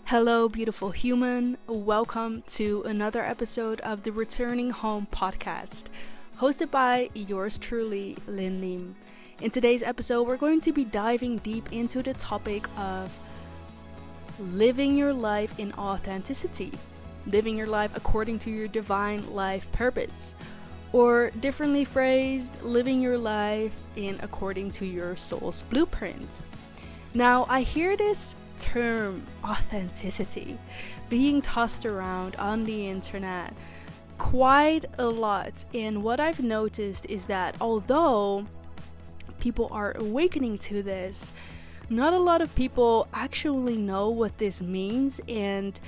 Hello, beautiful human. Welcome to another episode of the Returning Home podcast, hosted by yours truly, Lin Lim. In today's episode, we're going to be diving deep into the topic of living your life in authenticity, living your life according to your divine life purpose, or differently phrased, living your life in according to your soul's blueprint. Now, I hear this term authenticity being tossed around on the internet quite a lot, and what I've noticed is that although people are awakening to this, not a lot of people actually know what this means, and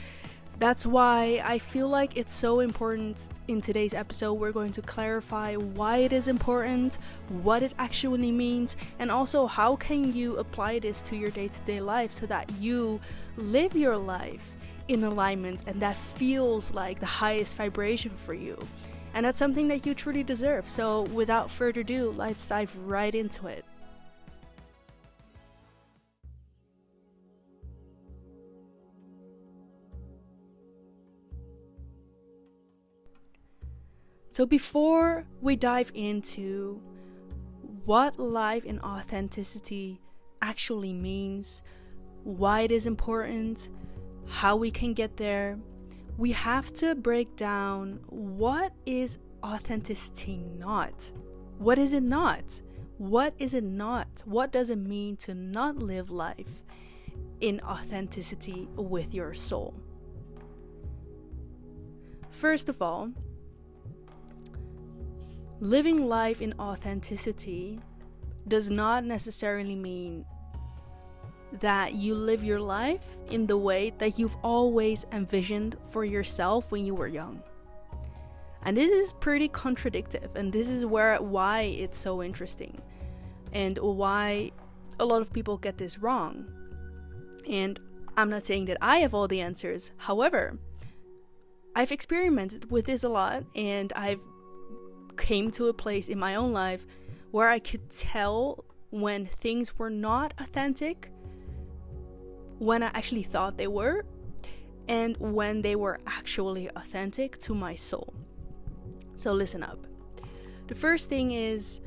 that's why I feel like it's so important. In today's episode, we're going to clarify why it is important, what it actually means, and also how can you apply this to your day-to-day life so that you live your life in alignment and that feels like the highest vibration for you. And that's something that you truly deserve. So without further ado, let's dive right into it. So before we dive into what life in authenticity actually means, why it is important, how we can get there, we have to break down what is authenticity not? What is it not? What is it not? What does it mean to not live life in authenticity with your soul? First of all, living life in authenticity does not necessarily mean that you live your life in the way that you've always envisioned for yourself when you were young. And this is pretty contradictory, and this is why it's so interesting and why a lot of people get this wrong. And I'm not saying that I have all the answers. However, I've experimented with this a lot, and I've came to a place in my own life where I could tell when things were not authentic, when I actually thought they were, and when they were actually authentic to my soul. So listen up. The first thing is,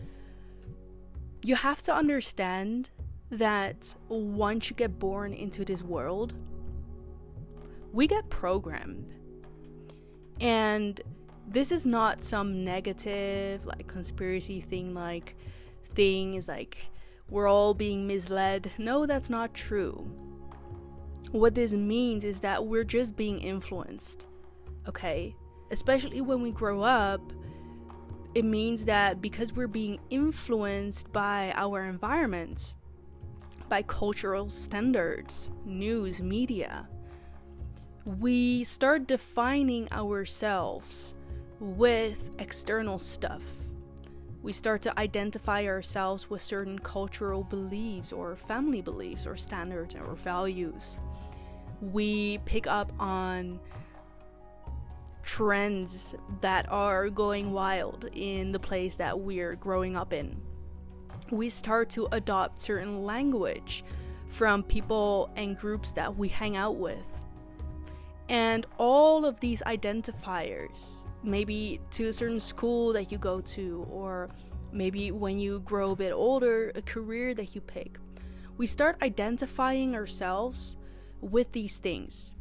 you have to understand that once you get born into this world, we get programmed. And this is not some negative conspiracy thing, we're all being misled. No, that's not true. What this means is that we're just being influenced, okay? Especially when we grow up, it means that because we're being influenced by our environment, by cultural standards, news, media, we start defining ourselves with external stuff. We start to identify ourselves with certain cultural beliefs or family beliefs or standards or values. We pick up on trends that are going wild in the place that we're growing up in. We start to adopt certain language from people and groups that we hang out with. And all of these identifiers, maybe to a certain school that you go to, or maybe when you grow a bit older, a career that you pick, we start identifying ourselves with these things.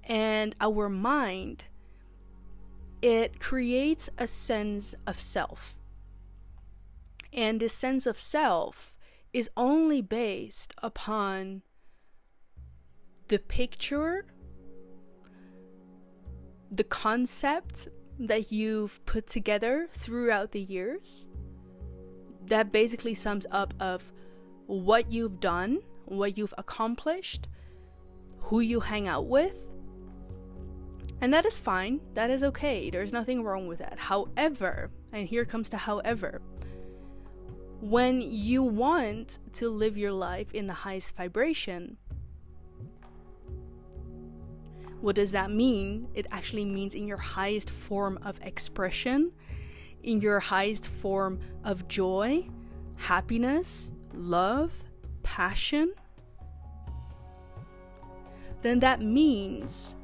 And our mind, it creates a sense of self. And this sense of self is only based upon the picture, the concept that you've put together throughout the years, that basically sums up of what you've done, what you've accomplished, who you hang out with. And that is fine, that is okay, there's nothing wrong with that. However, and here comes the however, when you want to live your life in the highest vibration, what does that mean? It actually means in your highest form of expression, in your highest form of joy, happiness, love, passion. then that means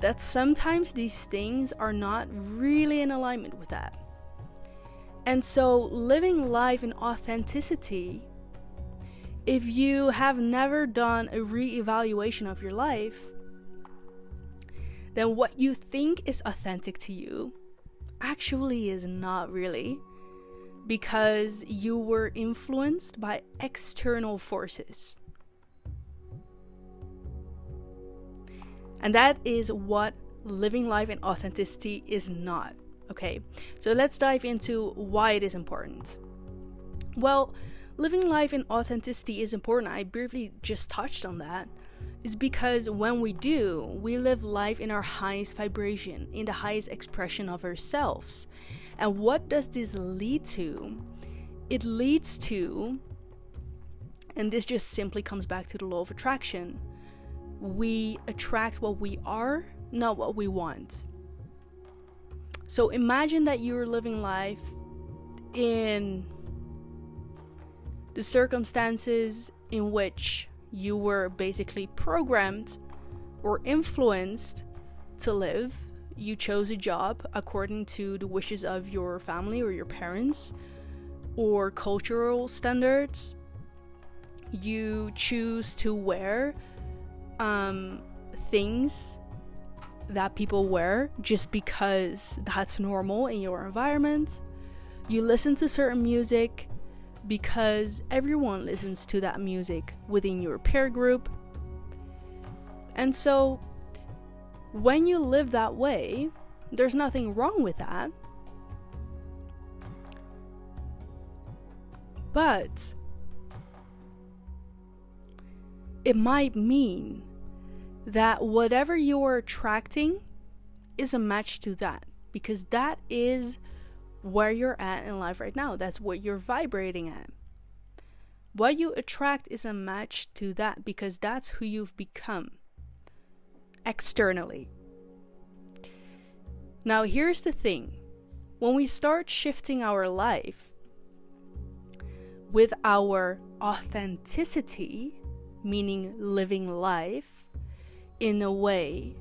that sometimes these things are not really in alignment with that. And so living life in authenticity, if you have never done a re-evaluation of your life, then what you think is authentic to you actually is not really, because you were influenced by external forces. And that is what living life in authenticity is not. Okay, so let's dive into why it is important. Well, living life in authenticity is important. I briefly just touched on that. Is because when we do, we live life in our highest vibration, in the highest expression of ourselves. And what does this lead to? It leads to, and this just simply comes back to the law of attraction, we attract what we are, not what we want. So imagine that you're living life in the circumstances in which you were basically programmed or influenced to live. You chose a job according to the wishes of your family or your parents or cultural standards. You choose to wear things that people wear just because that's normal in your environment. You listen to certain music because everyone listens to that music within your peer group. And so when you live that way, there's nothing wrong with that. But it might mean that whatever you're attracting is a match to that, because that is where you're at in life right now. That's what you're vibrating at. What you attract is a match to that, because that's who you've become externally. Now, here's the thing. When we start shifting our life with our authenticity, meaning living life in a way,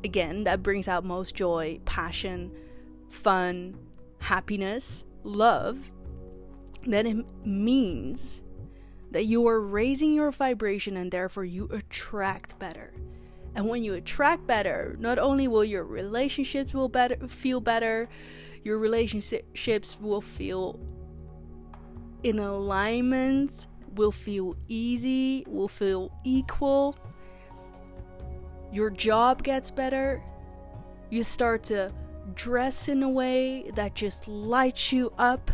again, that brings out most joy, passion, fun, happiness, love, then it means that you are raising your vibration and therefore you attract better. And when you attract better, not only will your relationships feel better, your relationships will feel in alignment, will feel easy, will feel equal. Your job gets better. You start to dress in a way that just lights you up.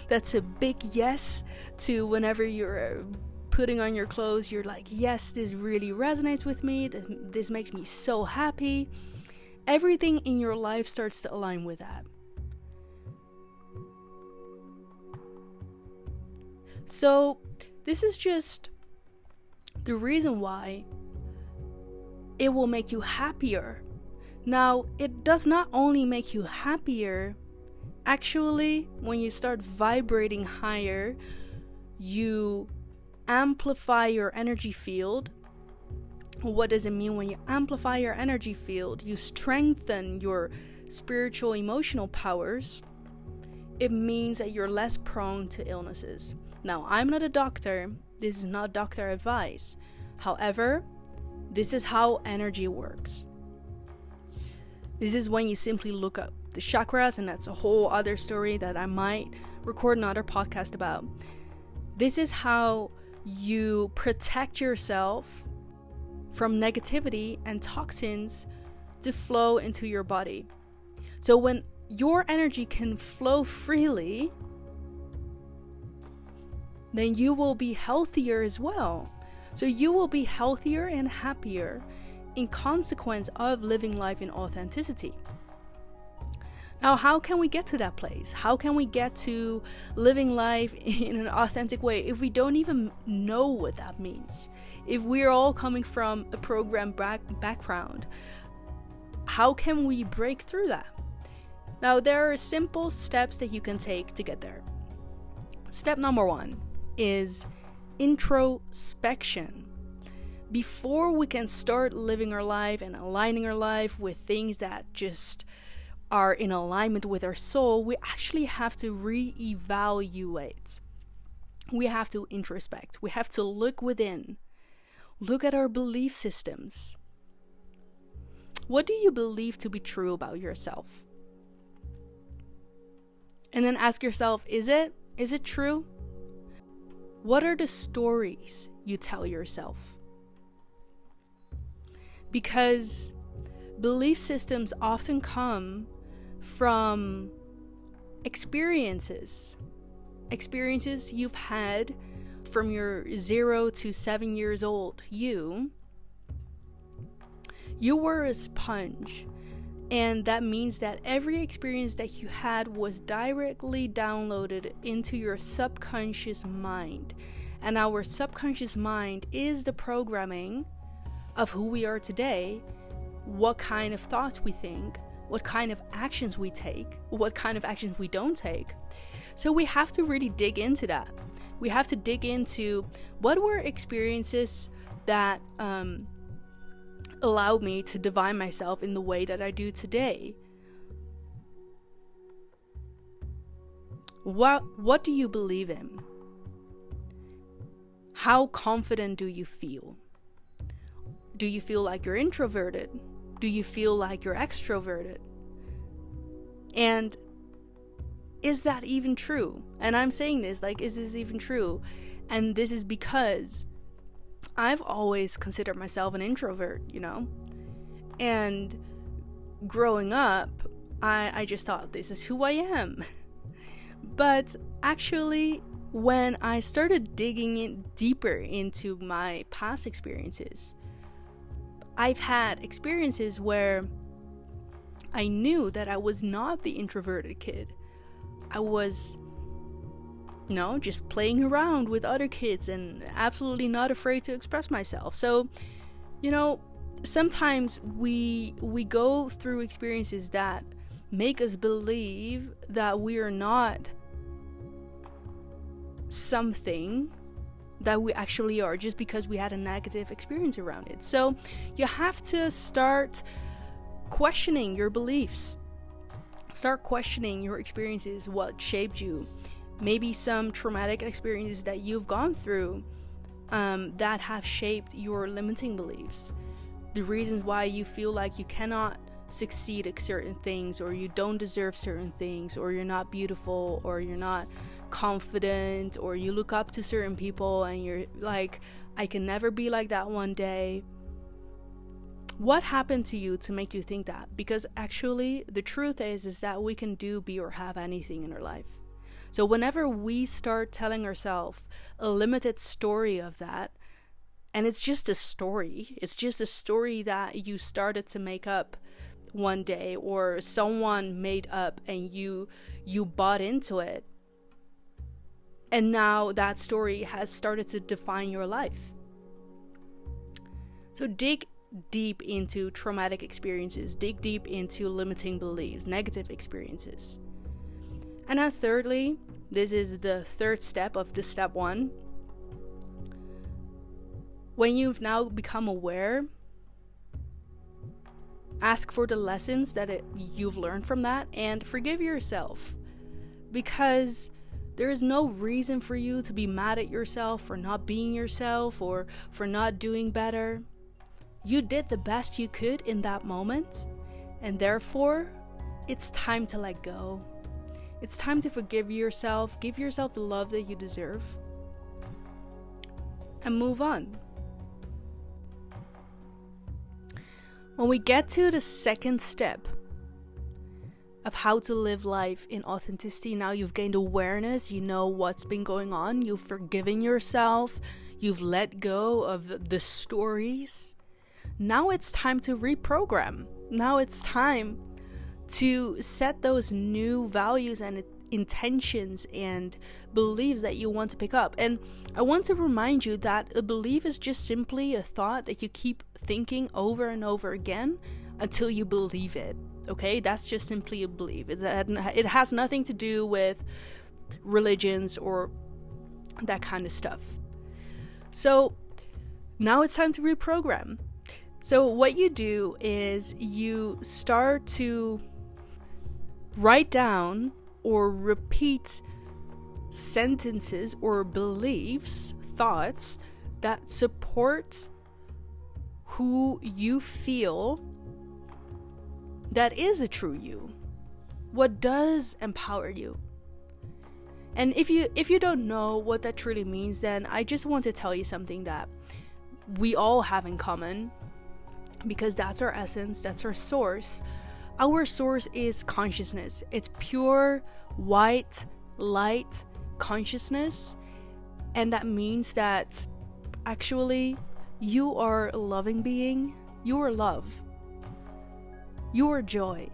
That's a big yes to whenever you're putting on your clothes. You're like, yes, this really resonates with me. This makes me so happy. Everything in your life starts to align with that. So this is just the reason why it will make you happier. Now, it does not only make you happier. Actually, when you start vibrating higher, you amplify your energy field. What does it mean when you amplify your energy field? You strengthen your spiritual, emotional powers. It means that you're less prone to illnesses. Now, I'm not a doctor. This is not doctor advice. However, this is how energy works. This is when you simply look up the chakras, and that's a whole other story that I might record another podcast about. This is how you protect yourself from negativity and toxins to flow into your body. So when your energy can flow freely, then you will be healthier as well. So you will be healthier and happier in consequence of living life in authenticity. Now, how can we get to that place? How can we get to living life in an authentic way if we don't even know what that means? If we're all coming from a program background, how can we break through that? Now, there are simple steps that you can take to get there. Step number 1 is introspection. before we can start living our life and aligning our life with things that just are in alignment with our soul, we actually have to reevaluate. We have to introspect. We have to look within. Look at our belief systems. What do you believe to be true about yourself? And then ask yourself, is it true? What are the stories you tell yourself? Because belief systems often come from experiences you've had from your 0 to 7 years old. You were a sponge, and that means that every experience that you had was directly downloaded into your subconscious mind, and our subconscious mind is the programming of who we are today, what kind of thoughts we think, what kind of actions we take, what kind of actions we don't take. So we have to really dig into that. We have to dig into what were experiences that allowed me to define myself in the way that I do today. What do you believe in? How confident do you feel? Do you feel like you're introverted? Do you feel like you're extroverted? And is that even true? And I'm saying this, like, is this even true? And this is because I've always considered myself an introvert, And growing up, I just thought this is who I am. But actually, when I started digging in deeper into my past experiences, I've had experiences where I knew that I was not the introverted kid. I was, just playing around with other kids and absolutely not afraid to express myself. So, sometimes we go through experiences that make us believe that we are not something that we actually are, just because we had a negative experience around it. So you have to start questioning your beliefs. Start questioning your experiences, what shaped you. Maybe some traumatic experiences that you've gone through that have shaped your limiting beliefs. The reasons why you feel like you cannot succeed at certain things, or you don't deserve certain things, or you're not beautiful, or you're not confident, or you look up to certain people and you're like, I can never be like that one day. What happened to you to make you think that? Because actually the truth is that we can do, be, or have anything in our life. So whenever we start telling ourselves a limited story of that, and it's just a story that you started to make up one day, or someone made up and you bought into it, and now that story has started to define your life. So dig deep into traumatic experiences, dig deep into limiting beliefs, negative experiences. And then thirdly, this is the third step of the step 1. When you've now become aware, ask for the lessons that you've learned from that, and forgive yourself. Because there is no reason for you to be mad at yourself for not being yourself, or for not doing better. You did the best you could in that moment, and therefore, it's time to let go. It's time to forgive yourself, give yourself the love that you deserve, and move on. When we get to the second step of how to live life in authenticity, now you've gained awareness, you know what's been going on, you've forgiven yourself, you've let go of the stories. Now it's time to reprogram. Now it's time to set those new values and intentions and beliefs that you want to pick up. And I want to remind you that a belief is just simply a thought that you keep thinking over and over again until you believe it. Okay, that's just simply a belief. It has nothing to do with religions or that kind of stuff. So now it's time to reprogram. So what you do is you start to write down or repeat sentences or beliefs, thoughts that support who you feel that is a true you. What does empower you? And if you don't know what that truly means, then I just want to tell you something that we all have in common, because that's our essence, that's our source. Our source is consciousness. It's pure white light consciousness, and that means that actually you are a loving being. You are love. You are joy.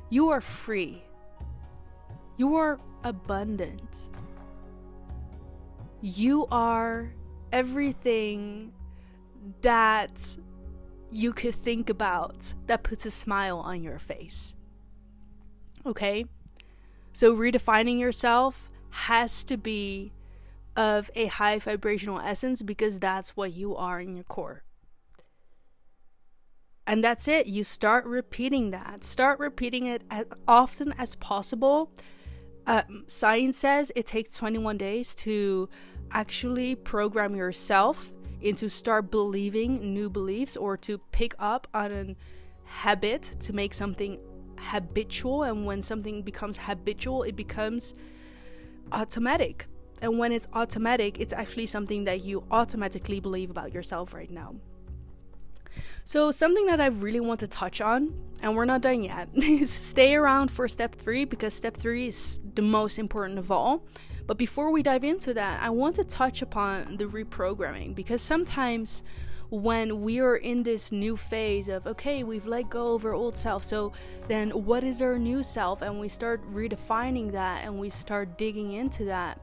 You are free. You are abundant. You are everything that you could think about that puts a smile on your face. Okay? So redefining yourself has to be of a high vibrational essence, because that's what you are in your core. And that's it. You start repeating that. Start repeating it as often as possible. Science says it takes 21 days to actually program yourself into start believing new beliefs, or to pick up on a habit, to make something habitual. And when something becomes habitual, it becomes automatic. And when it's automatic, it's actually something that you automatically believe about yourself right now. So something that I really want to touch on, and we're not done yet, is stay around for step 3, because step 3 is the most important of all. But before we dive into that, I want to touch upon the reprogramming, because sometimes when we are in this new phase of, okay, we've let go of our old self, so then what is our new self? And we start redefining that, and we start digging into that.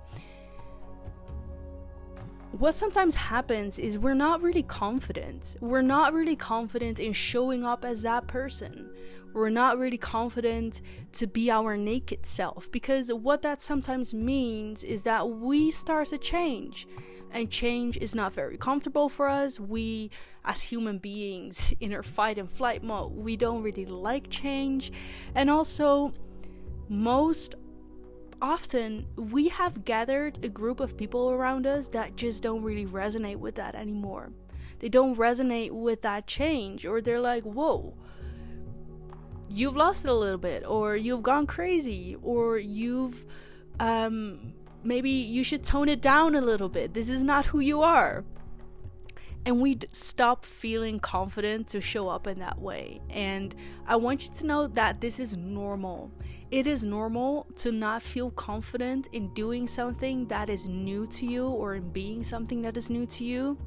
What sometimes happens is we're not really confident. We're not really confident in showing up as that person. We're not really confident to be our naked self, because what that sometimes means is that we start to change, and change is not very comfortable for us. We, as human beings in our fight and flight mode, we don't really like change. And also, most often we have gathered a group of people around us that just don't really resonate with that anymore. They don't resonate with that change, or they're like, whoa, you've lost it a little bit, or you've gone crazy, or you've maybe you should tone it down a little bit. This is not who you are. And we stop feeling confident to show up in that way. And I want you to know that this is normal. It is normal to not feel confident in doing something that is new to you, or in being something that is new to you.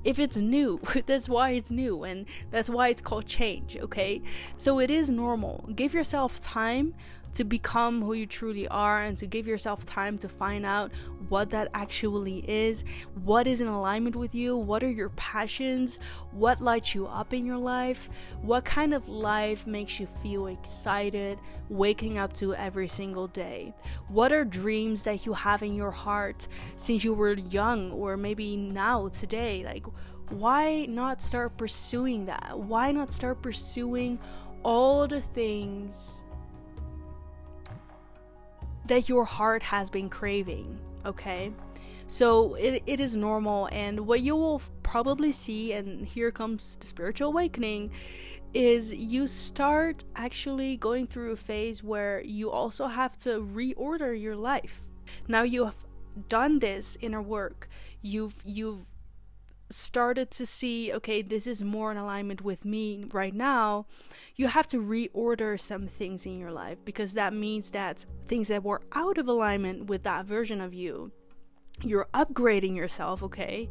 If it's new, that's why it's new, and that's why it's called change, okay? So it is normal. Give yourself time to become who you truly are, and to give yourself time to find out what that actually is, what is in alignment with you, what are your passions, what lights you up in your life, what kind of life makes you feel excited waking up to every single day, what are dreams that you have in your heart since you were young, or maybe now today. Like, why not start pursuing that? Why not start pursuing all the things that your heart has been craving, okay? So it is normal, and what you will probably see, and here comes the spiritual awakening, is you start actually going through a phase where you also have to reorder your life. Now you have done this inner work, you've started to see, okay, this is more in alignment with me right now. You have to reorder some things in your life, because that means that things that were out of alignment with that version of you, you're upgrading yourself, okay,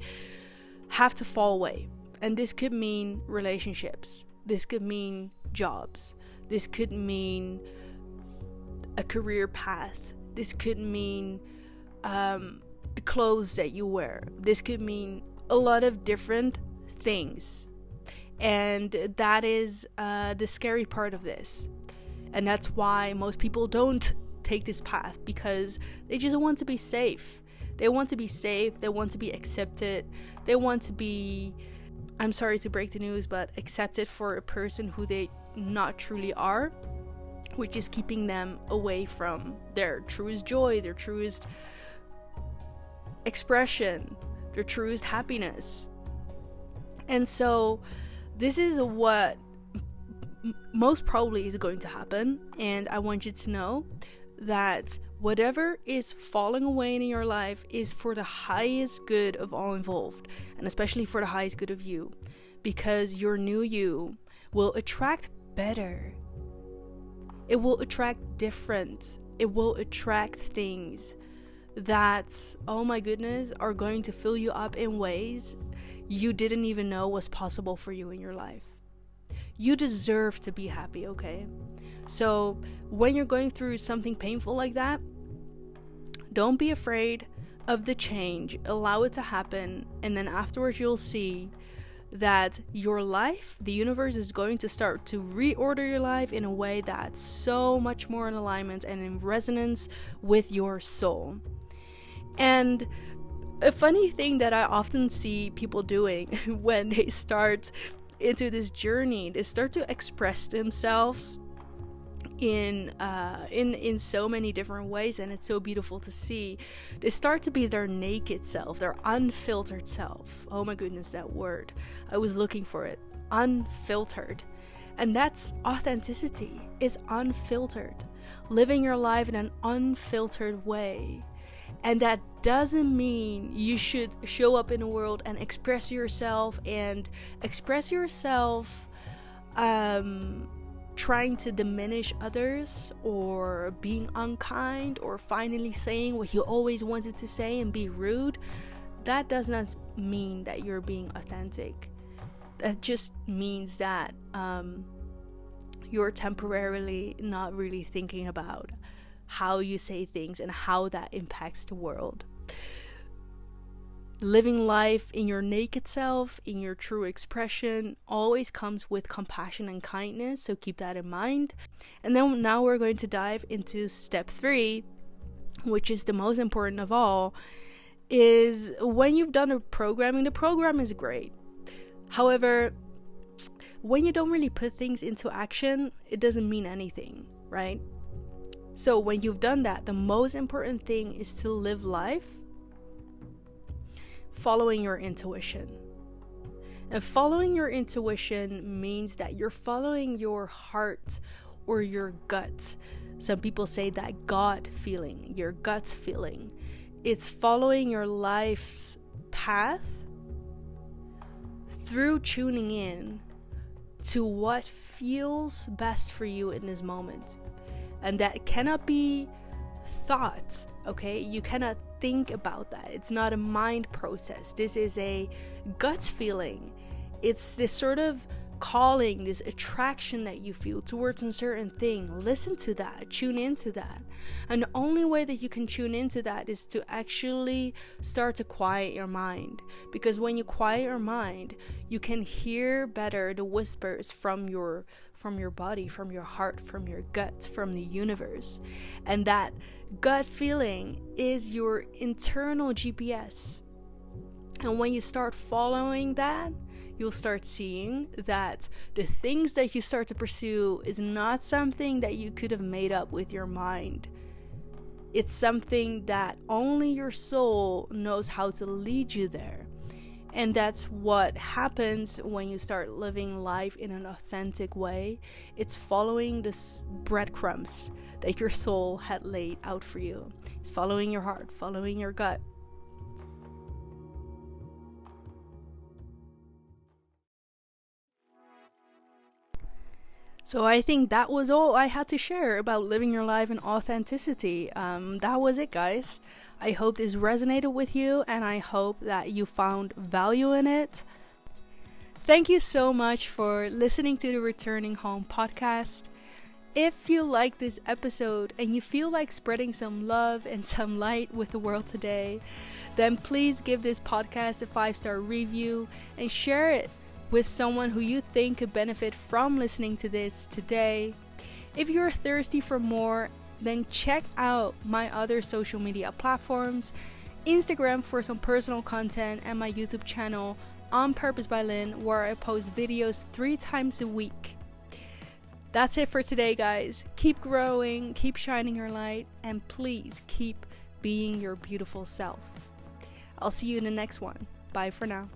have to fall away. And this could mean relationships, this could mean jobs, this could mean a career path, this could mean the clothes that you wear, this could mean a lot of different things. And that is the scary part of this, and that's why most people don't take this path, because they just want to be safe. They want to be safe, they want to be accepted, they want to be, I'm sorry to break the news, but accepted for a person who they not truly are, which is keeping them away from their truest joy, their truest expression, their truest happiness. And so this is what most probably is going to happen, and I want you to know that whatever is falling away in your life is for the highest good of all involved, and especially for the highest good of you, because your new you will attract better. It will attract different. It will attract things that, oh my goodness, are going to fill you up in ways you didn't even know was possible for you in your life. You deserve to be happy, okay? So when you're going through something painful like that, don't be afraid of the change. Allow it to happen, and then afterwards you'll see that your life, the universe is going to start to reorder your life in a way that's so much more in alignment and in resonance with your soul. And a funny thing that I often see people doing when they start into this journey, they start to express themselves in so many different ways, and it's so beautiful to see. They start to be their naked self, their unfiltered self. Oh my goodness, that word, I was looking for it. Unfiltered. And that's authenticity. It's unfiltered, living your life in an unfiltered way. And that doesn't mean you should show up in the world and express yourself trying to diminish others, or being unkind, or finally saying what you always wanted to say and be rude. That does not mean that you're being authentic. That just means that you're temporarily not really thinking about how you say things and how that impacts the world. Living life in your naked self, in your true expression, always comes with compassion and kindness, so keep that in mind. And then now we're going to dive into step 3, which is the most important of all, is when you've done the program is great. However, when you don't really put things into action, it doesn't mean anything, right? So when you've done that, the most important thing is to live life following your intuition. And following your intuition means that you're following your heart or your gut. Some people say that God feeling, your gut feeling. It's following your life's path through tuning in to what feels best for you in this moment. And that cannot be thought, okay? You cannot think about that. It's not a mind process. This is a gut feeling. It's this sort of calling, this attraction that you feel towards a certain thing. Listen to that, tune into that. And the only way that you can tune into that is to actually start to quiet your mind, because when you quiet your mind, you can hear better the whispers from your body, from your heart, from your gut, from the universe. And that gut feeling is your internal GPS. And when you start following that, you'll start seeing that the things that you start to pursue is not something that you could have made up with your mind. It's something that only your soul knows how to lead you there. And that's what happens when you start living life in an authentic way. It's following the breadcrumbs that your soul had laid out for you. It's following your heart, following your gut. So I think that was all I had to share about living your life in authenticity. That was it, guys. I hope this resonated with you, and I hope that you found value in it. Thank you so much for listening to the Returning Home podcast. If you like this episode and you feel like spreading some love and some light with the world today, then please give this podcast a 5-star review and share it with someone who you think could benefit from listening to this today. If you're thirsty for more, then check out my other social media platforms. Instagram for some personal content, and my YouTube channel On Purpose by Lynn, where I post videos 3 times a week. That's it for today, guys. Keep growing, keep shining your light, and please keep being your beautiful self. I'll see you in the next one. Bye for now.